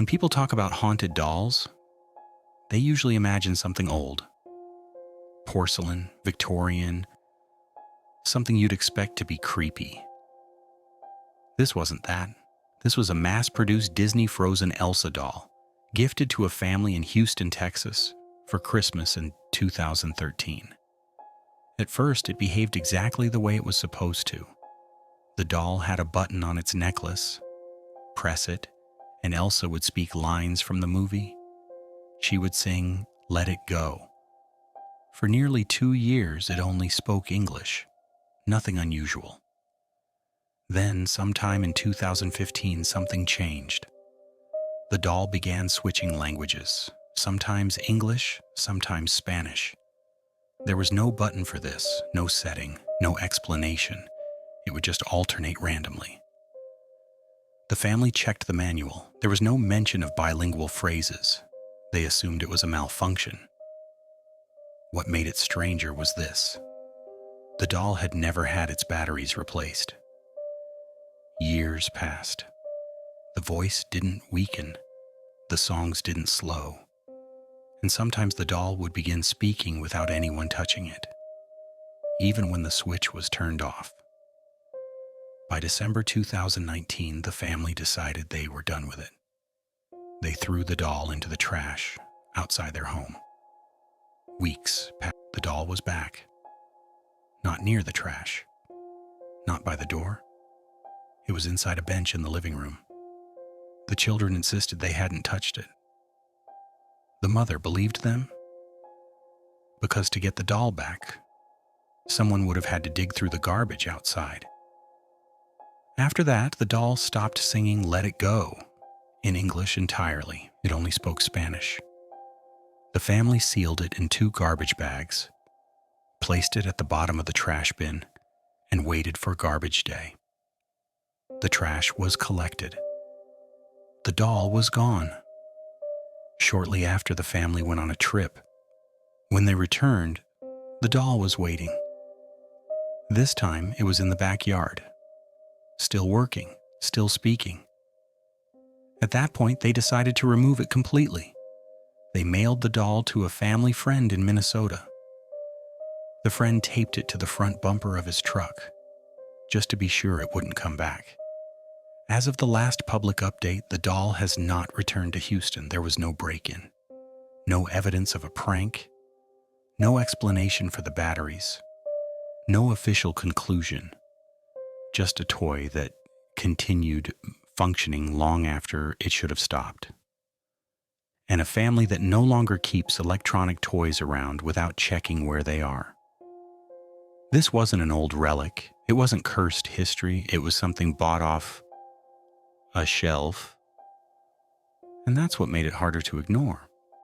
When people talk about haunted dolls, they usually imagine something old. Porcelain, Victorian, something you'd expect to be creepy. This wasn't that. This was a mass-produced Disney Frozen Elsa doll, gifted to a family in Houston, Texas, for Christmas in 2013. At first, it behaved exactly the way it was supposed to. The doll had a button on its necklace. Press it, and Elsa would speak lines from the movie. She would sing, "Let It Go." For nearly 2 years, it only spoke English. Nothing unusual. Then, sometime in 2015, something changed. The doll began switching languages, sometimes English, sometimes Spanish. There was no button for this, no setting, no explanation. It would just alternate randomly. The family checked the manual. There was no mention of bilingual phrases. They assumed it was a malfunction. What made it stranger was this. The doll had never had its batteries replaced. Years passed. The voice didn't weaken. The songs didn't slow. And sometimes the doll would begin speaking without anyone touching it, even when the switch was turned off. By December 2019, the family decided they were done with it. They threw the doll into the trash outside their home. Weeks passed. The doll was back. Not near the trash. Not by the door. It was inside a bench in the living room. The children insisted they hadn't touched it. The mother believed them, because to get the doll back, someone would have had to dig through the garbage outside. After that, the doll stopped singing "Let It Go" in English entirely. It only spoke Spanish. The family sealed it in 2 garbage bags, placed it at the bottom of the trash bin, and waited for garbage day. The trash was collected. The doll was gone. Shortly after, the family went on a trip. When they returned, the doll was waiting. This time, it was in the backyard, still working, still speaking. At that point, they decided to remove it completely. They mailed the doll to a family friend in Minnesota. The friend taped it to the front bumper of his truck, just to be sure it wouldn't come back. As of the last public update, the doll has not returned to Houston. There was no break-in, no evidence of a prank, no explanation for the batteries, no official conclusion, just a toy that continued functioning long after it should have stopped. And a family that no longer keeps electronic toys around without checking where they are. This wasn't an old relic. It wasn't cursed history. It was something bought off a shelf. And that's what made it harder to ignore.